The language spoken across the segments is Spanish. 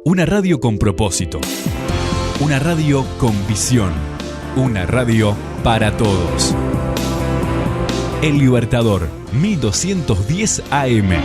Una radio con propósito. Una radio con visión. Una radio para todos. El Libertador, 1210 AM.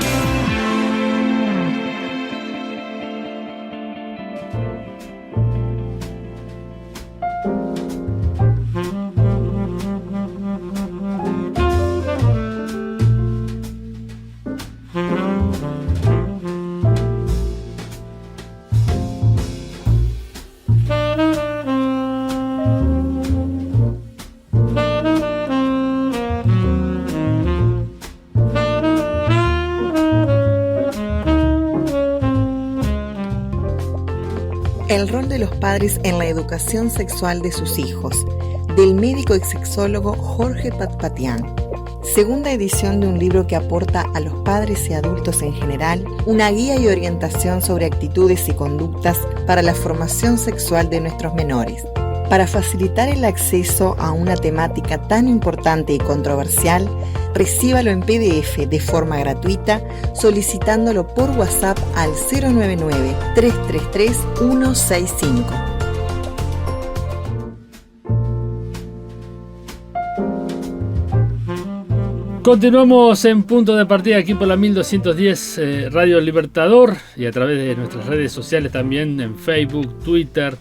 El rol de los padres en la educación sexual de sus hijos, del médico y sexólogo Jorge Patpatian. Segunda edición de un libro que aporta a los padres y adultos en general una guía y orientación sobre actitudes y conductas para la formación sexual de nuestros menores. Para facilitar el acceso a una temática tan importante y controversial, recíbalo en PDF de forma gratuita solicitándolo por WhatsApp al 099-333-165. Continuamos en punto de partida aquí por la 1210 Radio Libertador y a través de nuestras redes sociales también en Facebook, Twitter,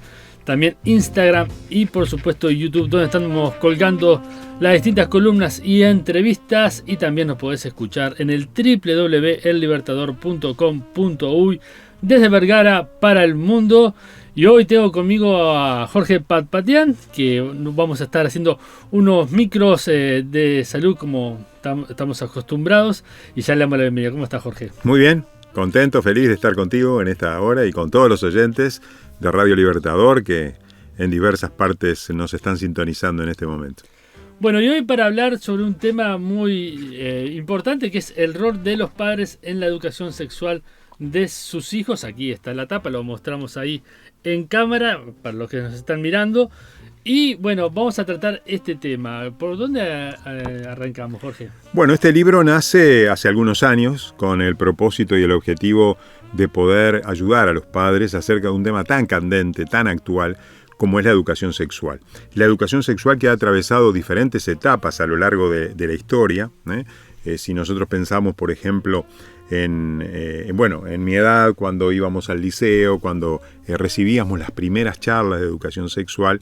también Instagram y por supuesto YouTube, donde estamos colgando las distintas columnas y entrevistas, y también nos podés escuchar en el www.ellibertador.com.uy desde Vergara para el mundo. Y hoy tengo conmigo a Jorge Patpatian, que vamos a estar haciendo unos micros de salud como estamos acostumbrados, y ya le damos la bienvenida. ¿Cómo estás, Jorge? Muy bien, contento, feliz de estar contigo en esta hora y con todos los oyentes de Radio Libertador que en diversas partes nos están sintonizando en este momento. Bueno, y hoy para hablar sobre un tema muy importante, que es el rol de los padres en la educación sexual de sus hijos. Aquí está la tapa, lo mostramos ahí en cámara para los que nos están mirando. Y bueno, vamos a tratar este tema. ¿Por dónde arrancamos, Jorge? Bueno, este libro nace hace algunos años con el propósito y el objetivo de poder ayudar a los padres acerca de un tema tan candente, tan actual, como es la educación sexual. La educación sexual que ha atravesado diferentes etapas a lo largo de la historia. Si nosotros pensamos, por ejemplo, en mi edad, cuando íbamos al liceo, cuando recibíamos las primeras charlas de educación sexual,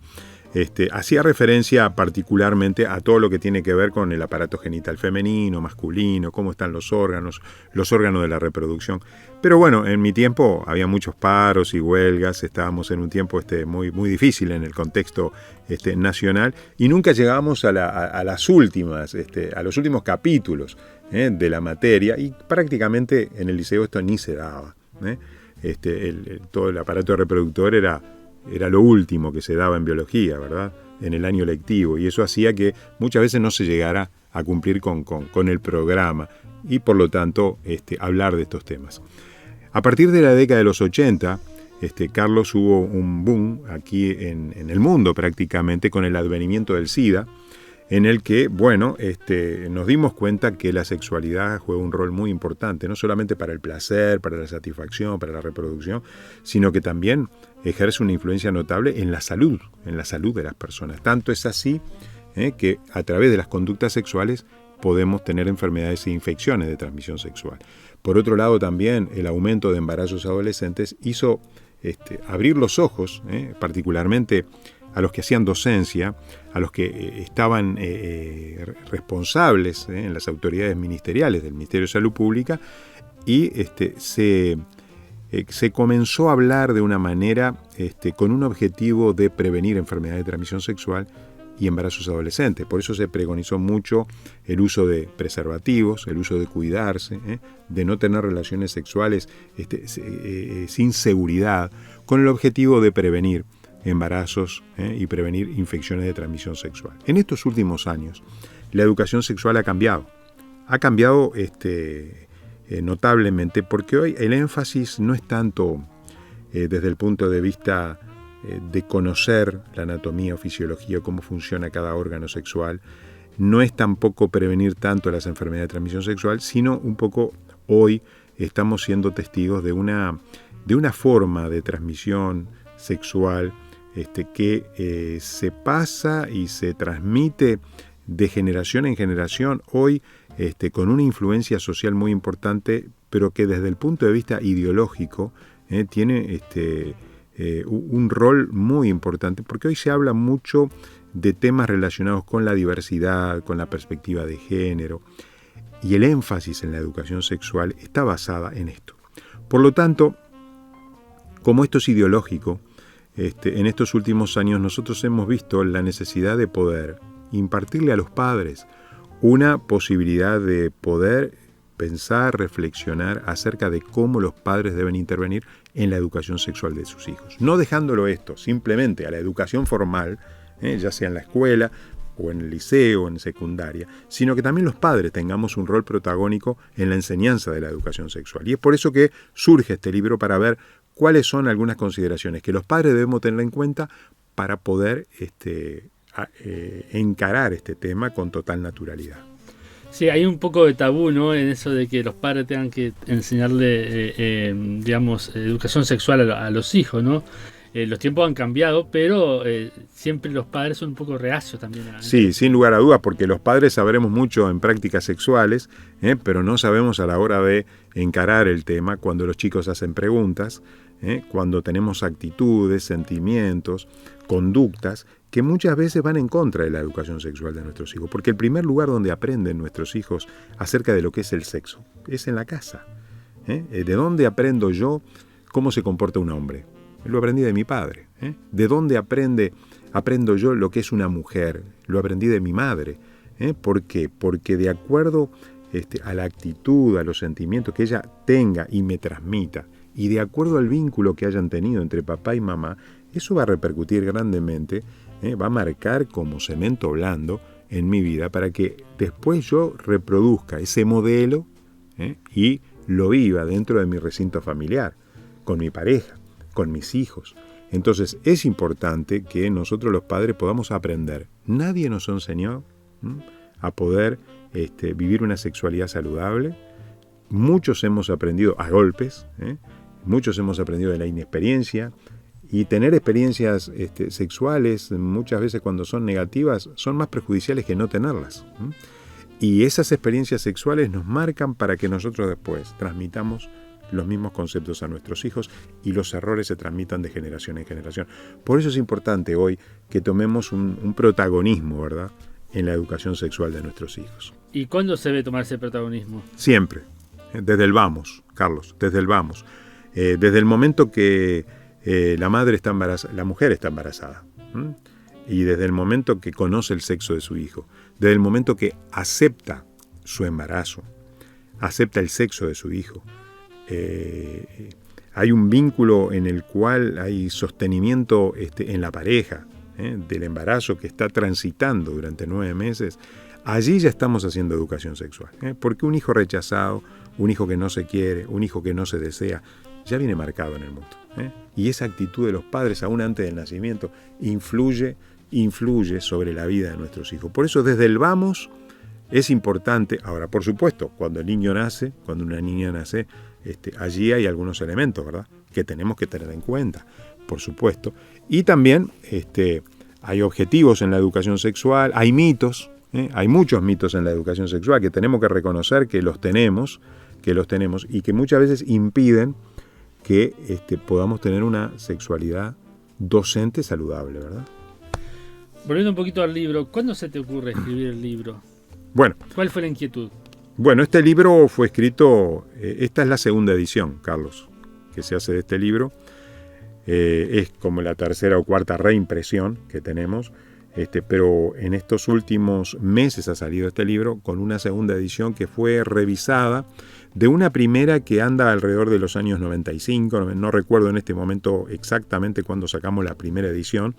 hacía referencia particularmente a todo lo que tiene que ver con el aparato genital femenino, masculino, cómo están los órganos de la reproducción. Pero bueno, en mi tiempo había muchos paros y huelgas, estábamos en un tiempo muy, muy difícil en el contexto nacional, y nunca llegábamos a las últimas, a los últimos capítulos de la materia, y prácticamente en el liceo esto ni se daba. Todo el aparato reproductor era lo último que se daba en biología, ¿verdad? En el año lectivo, y eso hacía que muchas veces no se llegara a cumplir con el programa y por lo tanto hablar de estos temas. A partir de la década de los 80, Carlos, hubo un boom aquí en el mundo prácticamente con el advenimiento del SIDA, en el que, nos dimos cuenta que la sexualidad juega un rol muy importante, no solamente para el placer, para la satisfacción, para la reproducción, sino que también ejerce una influencia notable en la salud de las personas. Tanto es así que a través de las conductas sexuales podemos tener enfermedades e infecciones de transmisión sexual. Por otro lado, también el aumento de embarazos adolescentes hizo abrir los ojos, particularmente a los que hacían docencia, a los que estaban responsables en las autoridades ministeriales del Ministerio de Salud Pública, y se comenzó a hablar de una manera con un objetivo de prevenir enfermedades de transmisión sexual y embarazos adolescentes. Por eso se pregonizó mucho el uso de preservativos, el uso de cuidarse, de no tener relaciones sexuales sin seguridad, con el objetivo de prevenir embarazos y prevenir infecciones de transmisión sexual. En estos últimos años, la educación sexual ha cambiado. Ha cambiado notablemente, porque hoy el énfasis no es tanto desde el punto de vista de conocer la anatomía o fisiología, cómo funciona cada órgano sexual, no es tampoco prevenir tanto las enfermedades de transmisión sexual, sino un poco hoy estamos siendo testigos de una de una forma de transmisión sexual que se pasa y se transmite de generación en generación, hoy con una influencia social muy importante, pero que desde el punto de vista ideológico tiene un rol muy importante, porque hoy se habla mucho de temas relacionados con la diversidad, con la perspectiva de género, y el énfasis en la educación sexual está basada en esto. Por lo tanto, como esto es ideológico, en estos últimos años nosotros hemos visto la necesidad de poder impartirle a los padres una posibilidad de poder pensar, reflexionar acerca de cómo los padres deben intervenir en la educación sexual de sus hijos. No dejándolo esto simplemente a la educación formal, ya sea en la escuela o en el liceo o en secundaria, sino que también los padres tengamos un rol protagónico en la enseñanza de la educación sexual. Y es por eso que surge este libro, para ver cuáles son algunas consideraciones que los padres debemos tener en cuenta para poder encarar este tema con total naturalidad. Sí, hay un poco de tabú, ¿no?, en eso de que los padres tengan que enseñarle, educación sexual a los hijos, ¿no? Los tiempos han cambiado, pero siempre los padres son un poco reacios también. Sí, sin lugar a dudas, porque los padres sabremos mucho en prácticas sexuales, pero no sabemos a la hora de encarar el tema cuando los chicos hacen preguntas, cuando tenemos actitudes, sentimientos, conductas que muchas veces van en contra de la educación sexual de nuestros hijos, porque el primer lugar donde aprenden nuestros hijos acerca de lo que es el sexo es en la casa. ¿De dónde aprendo yo cómo se comporta un hombre? Lo aprendí de mi padre. ¿De dónde aprendo yo lo que es una mujer? Lo aprendí de mi madre. ¿Por qué? Porque de acuerdo a la actitud, a los sentimientos que ella tenga y me transmita, y de acuerdo al vínculo que hayan tenido entre papá y mamá, eso va a repercutir grandemente, va a marcar como cemento blando en mi vida, para que después yo reproduzca ese modelo y lo viva dentro de mi recinto familiar, con mi pareja, con mis hijos. Entonces es importante que nosotros los padres podamos aprender. Nadie nos enseñó a poder vivir una sexualidad saludable. Muchos hemos aprendido a golpes, muchos hemos aprendido de la inexperiencia, y tener experiencias sexuales muchas veces, cuando son negativas, son más perjudiciales que no tenerlas. Y esas experiencias sexuales nos marcan para que nosotros después transmitamos los mismos conceptos a nuestros hijos, y los errores se transmitan de generación en generación. Por eso es importante hoy que tomemos un protagonismo, ¿verdad?, en la educación sexual de nuestros hijos. ¿Y cuándo se debe tomar ese protagonismo? Siempre, desde el vamos, Carlos, desde el vamos. Desde el momento que la mujer está embarazada, y desde el momento que conoce el sexo de su hijo, desde el momento que acepta su embarazo, acepta el sexo de su hijo, hay un vínculo en el cual hay sostenimiento en la pareja, del embarazo que está transitando durante 9 meses. Allí ya estamos haciendo educación sexual, porque un hijo rechazado, un hijo que no se quiere, un hijo que no se desea, ya viene marcado en el mundo. Y esa actitud de los padres, aún antes del nacimiento, influye sobre la vida de nuestros hijos. Por eso, desde el vamos es importante. Ahora, por supuesto, cuando el niño nace, cuando una niña nace, allí hay algunos elementos, ¿verdad?, que tenemos que tener en cuenta, por supuesto. Y también hay objetivos en la educación sexual, hay mitos, hay muchos mitos en la educación sexual que tenemos que reconocer que los tenemos y que muchas veces impiden que podamos tener una sexualidad docente saludable, ¿verdad? Volviendo un poquito al libro, ¿cuándo se te ocurre escribir el libro? Bueno. ¿Cuál fue la inquietud? Bueno, este libro fue escrito, esta es la segunda edición, Carlos, que se hace de este libro. Es como la tercera o cuarta reimpresión que tenemos, pero en estos últimos meses ha salido este libro con una segunda edición que fue revisada de una primera que anda alrededor de los años 95, no recuerdo en este momento exactamente cuándo sacamos la primera edición,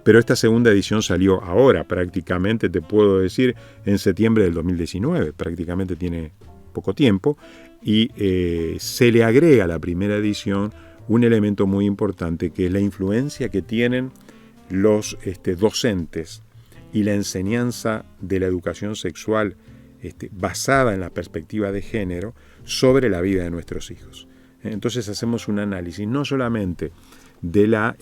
pero esta segunda edición salió ahora, prácticamente te puedo decir en septiembre del 2019, prácticamente tiene poco tiempo, y se le agrega a la primera edición un elemento muy importante, que es la influencia que tienen los docentes y la enseñanza de la educación sexual basada en la perspectiva de género sobre la vida de nuestros hijos. Entonces hacemos un análisis no solamente de la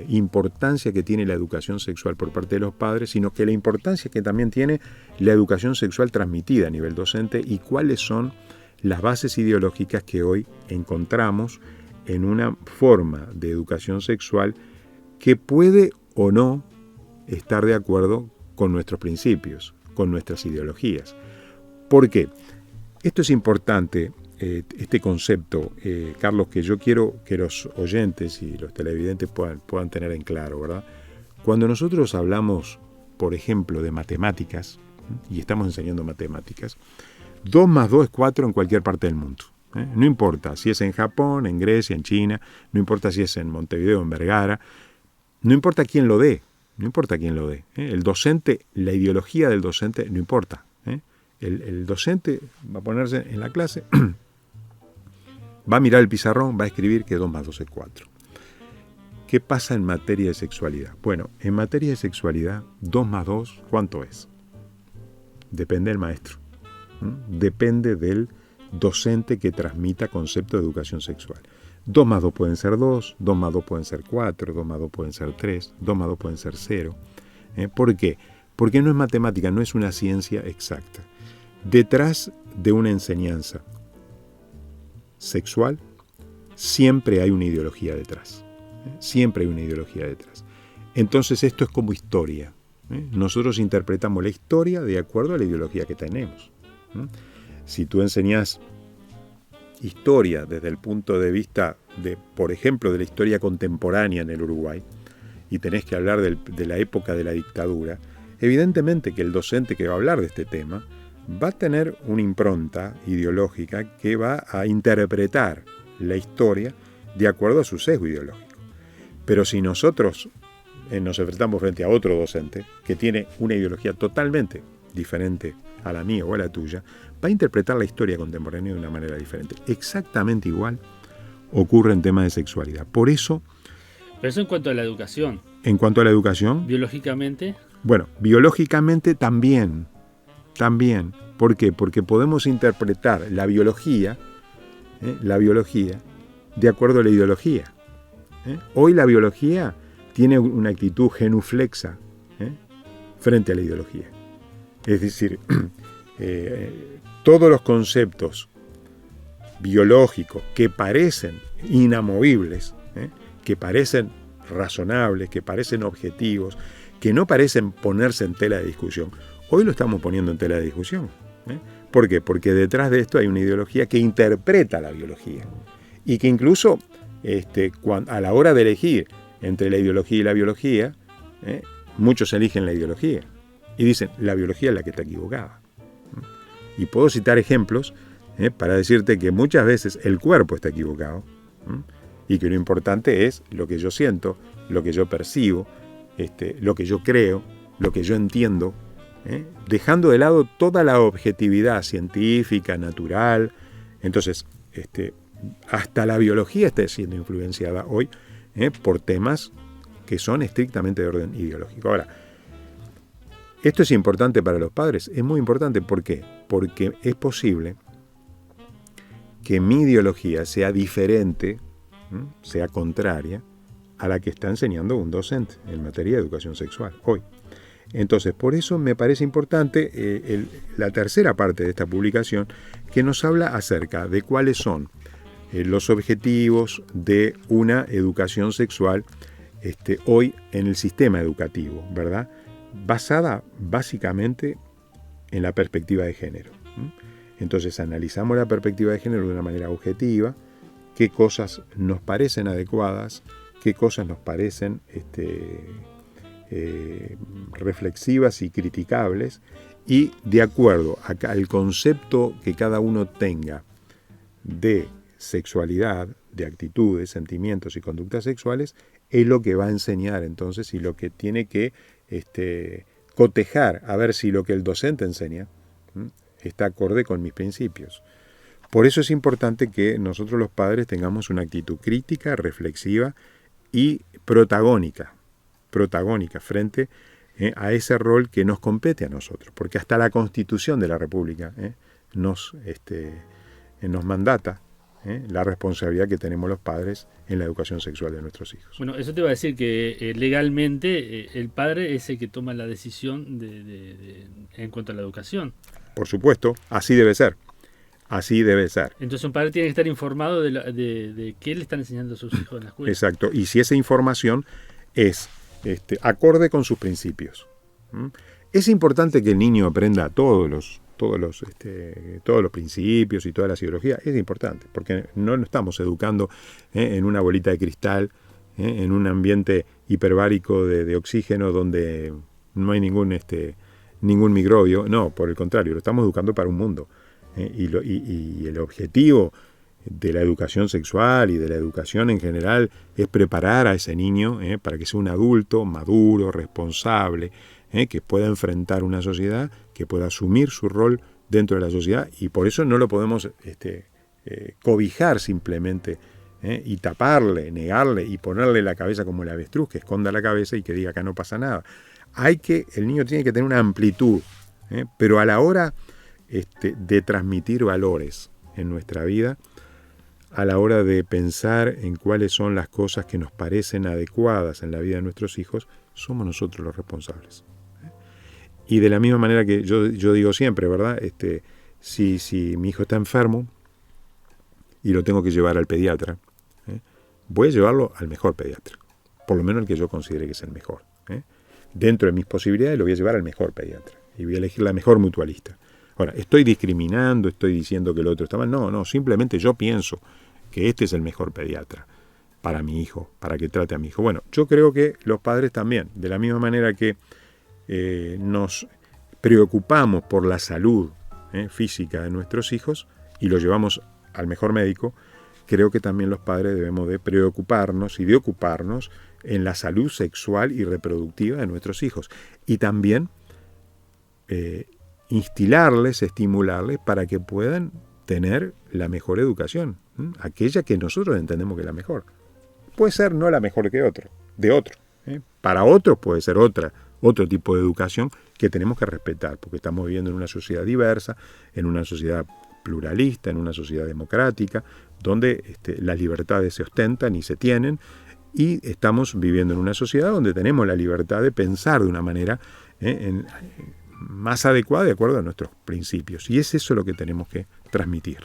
importancia que tiene la educación sexual por parte de los padres, sino que la importancia que también tiene la educación sexual transmitida a nivel docente y cuáles son las bases ideológicas que hoy encontramos en una forma de educación sexual que puede o no estar de acuerdo con nuestros principios, con nuestras ideologías. ¿Por qué? Esto es importante, este concepto, Carlos, que yo quiero que los oyentes y los televidentes puedan tener en claro, ¿verdad? Cuando nosotros hablamos, por ejemplo, de matemáticas, y estamos enseñando matemáticas, 2 más 2 es 4 en cualquier parte del mundo. No importa si es en Japón, en Grecia, en China, no importa si es en Montevideo, en Vergara, no importa quién lo dé, no importa quién lo dé. El docente, la ideología del docente, no importa. El docente va a ponerse en la clase, va a mirar el pizarrón, va a escribir que 2 más 2 es 4. ¿Qué pasa en materia de sexualidad? Bueno, en materia de sexualidad, 2 más 2, ¿cuánto es? Depende del maestro. Depende del docente que transmita concepto de educación sexual. 2 más 2 pueden ser 2, 2 más 2 pueden ser 4, 2 más 2 pueden ser 3, 2 más 2 pueden ser 0. ¿Por qué? Porque no es matemática, no es una ciencia exacta. Detrás de una enseñanza sexual siempre hay una ideología detrás. Siempre hay una ideología detrás. Entonces esto es como historia. Nosotros interpretamos la historia de acuerdo a la ideología que tenemos. Si tú enseñas historia desde el punto de vista de, por ejemplo, de la historia contemporánea en el Uruguay, y tenés que hablar de la época de la dictadura, evidentemente que el docente que va a hablar de este tema va a tener una impronta ideológica que va a interpretar la historia de acuerdo a su sesgo ideológico. Pero si nosotros nos enfrentamos frente a otro docente que tiene una ideología totalmente diferente a la mía o a la tuya, va a interpretar la historia contemporánea de una manera diferente. Exactamente igual ocurre en temas de sexualidad. Por eso... Pero eso en cuanto a la educación. En cuanto a la educación... ¿Biológicamente? Bueno, biológicamente también. También. ¿Por qué? Porque podemos interpretar la biología de acuerdo a la ideología. Hoy la biología tiene una actitud genuflexa frente a la ideología. Es decir, todos los conceptos biológicos que parecen inamovibles, que parecen razonables, que parecen objetivos, que no parecen ponerse en tela de discusión, hoy lo estamos poniendo en tela de discusión. ¿Por qué? Porque detrás de esto hay una ideología que interpreta la biología y que incluso a la hora de elegir entre la ideología y la biología, muchos eligen la ideología y dicen, la biología es la que está equivocada. Y puedo citar ejemplos para decirte que muchas veces el cuerpo está equivocado y que lo importante es lo que yo siento, lo que yo percibo, lo que yo creo, lo que yo entiendo, dejando de lado toda la objetividad científica, natural. Entonces, hasta la biología está siendo influenciada hoy por temas que son estrictamente de orden ideológico. Ahora, esto es importante para los padres, es muy importante. ¿Por qué? Porque es posible que mi ideología sea diferente, sea contraria a la que está enseñando un docente en materia de educación sexual hoy. Entonces, por eso me parece importante la tercera parte de esta publicación, que nos habla acerca de cuáles son los objetivos de una educación sexual hoy en el sistema educativo, ¿verdad? Basada básicamente en la perspectiva de género. Entonces analizamos la perspectiva de género de una manera objetiva, qué cosas nos parecen adecuadas, qué cosas nos parecen reflexivas y criticables, y de acuerdo al concepto que cada uno tenga de sexualidad, de actitudes, sentimientos y conductas sexuales, es lo que va a enseñar entonces y lo que tiene que cotejar a ver si lo que el docente enseña está acorde con mis principios. Por eso es importante que nosotros los padres tengamos una actitud crítica, reflexiva y protagónica frente a ese rol que nos compete a nosotros, porque hasta la Constitución de la República nos mandata la responsabilidad que tenemos los padres en la educación sexual de nuestros hijos. Bueno, eso te iba a decir que legalmente el padre es el que toma la decisión en cuanto a la educación. Por supuesto, así debe ser. Así debe ser. Entonces un padre tiene que estar informado de qué le están enseñando a sus hijos en la escuela. Exacto. Y si esa información es acorde con sus principios. Es importante que el niño aprenda todos los principios y toda la psicología. Es importante, porque no lo estamos educando en una bolita de cristal, en un ambiente hiperbárico de oxígeno donde no hay ningún microbio. No, por el contrario, lo estamos educando para un mundo. Y el objetivo de la educación sexual y de la educación en general es preparar a ese niño para que sea un adulto maduro, responsable, que pueda enfrentar una sociedad, que pueda asumir su rol dentro de la sociedad, y por eso no lo podemos cobijar simplemente y taparle, negarle y ponerle la cabeza como el avestruz, que esconda la cabeza y que diga que no pasa nada. El niño tiene que tener una amplitud, pero a la hora de transmitir valores en nuestra vida, a la hora de pensar en cuáles son las cosas que nos parecen adecuadas en la vida de nuestros hijos, somos nosotros los responsables. Y de la misma manera que yo digo siempre, ¿verdad? Si mi hijo está enfermo y lo tengo que llevar al pediatra, voy a llevarlo al mejor pediatra, por lo menos el que yo considere que es el mejor. Dentro de mis posibilidades lo voy a llevar al mejor pediatra y voy a elegir la mejor mutualista. Ahora, ¿estoy discriminando? ¿Estoy diciendo que el otro está mal? No, simplemente yo pienso que este es el mejor pediatra para mi hijo, para que trate a mi hijo. Bueno, yo creo que los padres también, de la misma manera que nos preocupamos por la salud física de nuestros hijos y los llevamos al mejor médico, creo que también los padres debemos de preocuparnos y de ocuparnos en la salud sexual y reproductiva de nuestros hijos. Y también instilarles, estimularles para que puedan tener la mejor educación, aquella que nosotros entendemos que es la mejor. Puede ser no la mejor que de otro. Para otros puede ser otro tipo de educación que tenemos que respetar, porque estamos viviendo en una sociedad diversa, en una sociedad pluralista, en una sociedad democrática, donde las libertades se ostentan y se tienen, y estamos viviendo en una sociedad donde tenemos la libertad de pensar de una manera más adecuada de acuerdo a nuestros principios. Y es eso lo que tenemos que transmitir.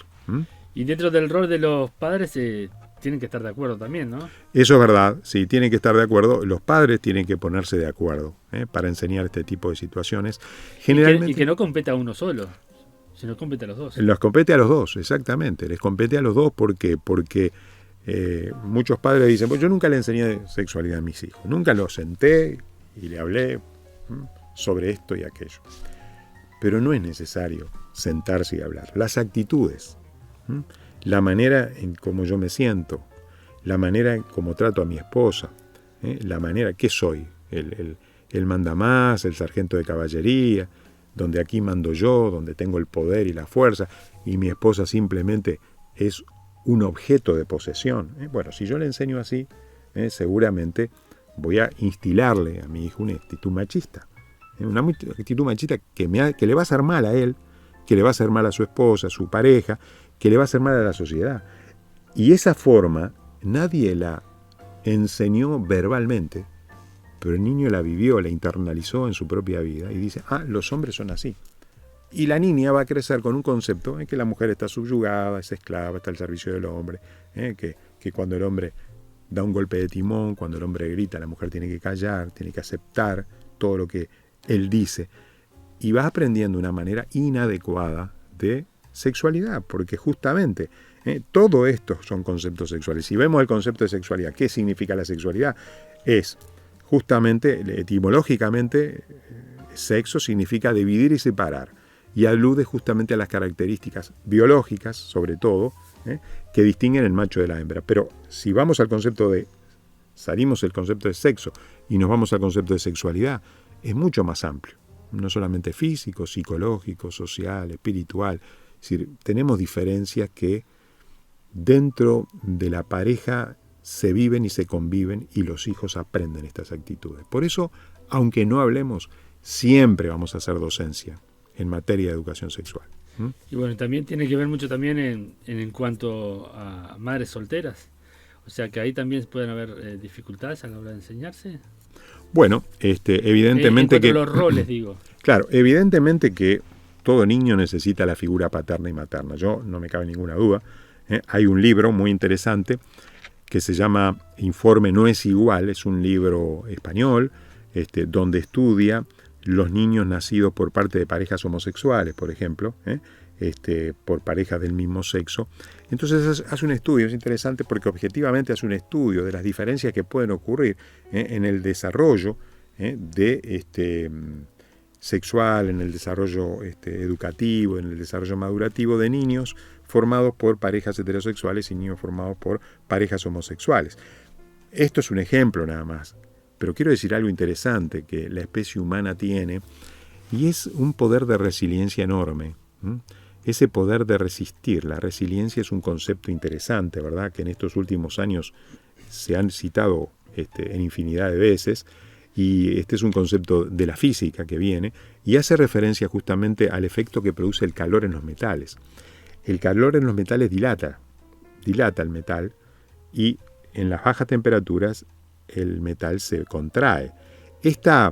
Y dentro del rol de los padres tienen que estar de acuerdo también, ¿no? Eso es verdad, sí, tienen que estar de acuerdo. Los padres tienen que ponerse de acuerdo para enseñar este tipo de situaciones. Generalmente, y que no compete a uno solo, sino compete a los dos. Los compete a los dos, exactamente. Les compete a los dos porque muchos padres dicen, pues yo nunca le enseñé sexualidad a mis hijos. Nunca los senté y le hablé sobre esto y aquello. Pero no es necesario sentarse y hablar. Las actitudes, la manera en cómo yo me siento, la manera en cómo trato a mi esposa, la manera, ¿qué soy? El mandamás, el sargento de caballería, donde aquí mando yo, donde tengo el poder y la fuerza, y mi esposa simplemente es un objeto de posesión. Bueno, si yo le enseño así, seguramente voy a instilarle a mi hijo una actitud machista. Una actitud machista que le va a hacer mal a él, que le va a hacer mal a su esposa, a su pareja, que le va a hacer mal a la sociedad. Y esa forma nadie la enseñó verbalmente, pero el niño la vivió, la internalizó en su propia vida y dice, los hombres son así. Y la niña va a crecer con un concepto en que la mujer está subyugada, es esclava, está al servicio del hombre, que cuando el hombre da un golpe de timón, cuando el hombre grita, la mujer tiene que callar, tiene que aceptar todo lo que él dice, y va aprendiendo una manera inadecuada de sexualidad, porque justamente todo esto son conceptos sexuales. Si vemos el concepto de sexualidad, ¿qué significa la sexualidad? Es justamente, etimológicamente, sexo significa dividir y separar, y alude justamente a las características biológicas, sobre todo, que distinguen el macho de la hembra. Pero si vamos al concepto salimos del concepto de sexo y nos vamos al concepto de sexualidad, es mucho más amplio, no solamente físico, psicológico, social, espiritual. Es decir, tenemos diferencias que dentro de la pareja se viven y se conviven y los hijos aprenden estas actitudes. Por eso, aunque no hablemos, siempre vamos a hacer docencia en materia de educación sexual. Y bueno, también tiene que ver mucho también en cuanto a madres solteras. O sea que ahí también pueden haber dificultades a la hora de enseñarse. Bueno, evidentemente que los roles, digo. Claro, evidentemente que todo niño necesita la figura paterna y materna. Yo no me cabe ninguna duda. Hay un libro muy interesante que se llama Informe no es igual. Es un libro español donde estudia los niños nacidos por parte de parejas homosexuales, por ejemplo, por parejas del mismo sexo. Entonces hace un estudio, es interesante porque objetivamente hace un estudio de las diferencias que pueden ocurrir en el desarrollo sexual, en el desarrollo educativo, en el desarrollo madurativo de niños formados por parejas heterosexuales y niños formados por parejas homosexuales. Esto es un ejemplo nada más, pero quiero decir algo interesante que la especie humana tiene, y es un poder de resiliencia enorme. Ese poder de resistir. La resiliencia es un concepto interesante, ¿verdad?, que en estos últimos años se han citado en infinidad de veces, y este es un concepto de la física que viene y hace referencia justamente al efecto que produce el calor en los metales. El calor en los metales dilata el metal, y en las bajas temperaturas el metal se contrae. Esta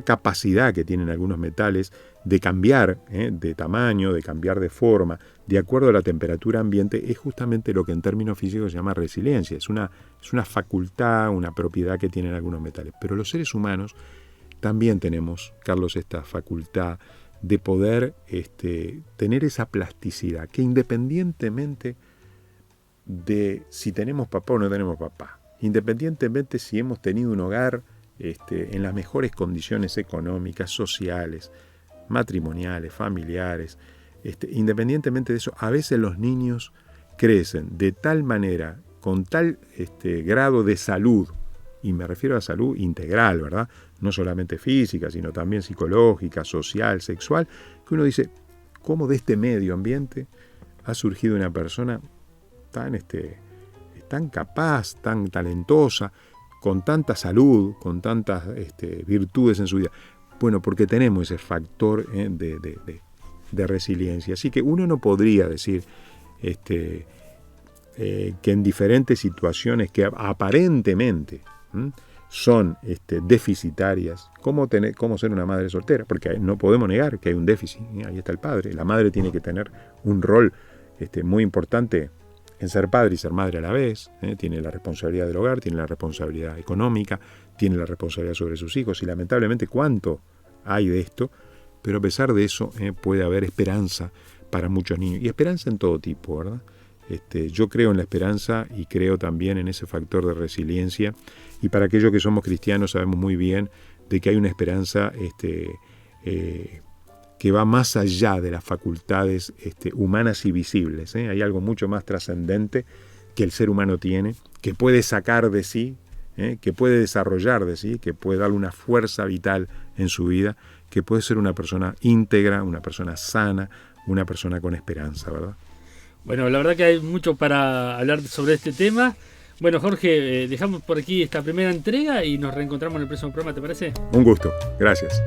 capacidad que tienen algunos metales de cambiar de tamaño, de cambiar de forma, de acuerdo a la temperatura ambiente, es justamente lo que en términos físicos se llama resiliencia. Es una facultad, una propiedad que tienen algunos metales. Pero los seres humanos también tenemos, Carlos, esta facultad de poder tener esa plasticidad, que independientemente de si tenemos papá o no tenemos papá, independientemente si hemos tenido un hogar en las mejores condiciones económicas, sociales, matrimoniales, familiares, independientemente de eso, a veces los niños crecen de tal manera, con tal grado de salud, y me refiero a salud integral, ¿verdad? No solamente física, sino también psicológica, social, sexual, que uno dice, ¿cómo de este medio ambiente ha surgido una persona tan capaz, tan talentosa, con tanta salud, con tantas virtudes en su vida? Bueno, porque tenemos ese factor de resiliencia. Así que uno no podría decir que en diferentes situaciones que aparentemente son deficitarias, ¿cómo ser una madre soltera? Porque no podemos negar que hay un déficit. Ahí está el padre. La madre tiene que tener un rol muy importante en ser padre y ser madre a la vez. Tiene la responsabilidad del hogar, tiene la responsabilidad económica, tiene la responsabilidad sobre sus hijos, y lamentablemente cuánto hay de esto, pero a pesar de eso puede haber esperanza para muchos niños, y esperanza en todo tipo, ¿verdad? Yo creo en la esperanza y creo también en ese factor de resiliencia, y para aquellos que somos cristianos sabemos muy bien de que hay una esperanza que va más allá de las facultades humanas y visibles. Hay algo mucho más trascendente que el ser humano tiene, que puede sacar de sí, que puede desarrollar de sí, que puede darle una fuerza vital en su vida, que puede ser una persona íntegra, una persona sana, una persona con esperanza, ¿verdad? Bueno, la verdad que hay mucho para hablar sobre este tema. Bueno, Jorge, dejamos por aquí esta primera entrega y nos reencontramos en el próximo programa, ¿te parece? Un gusto, gracias.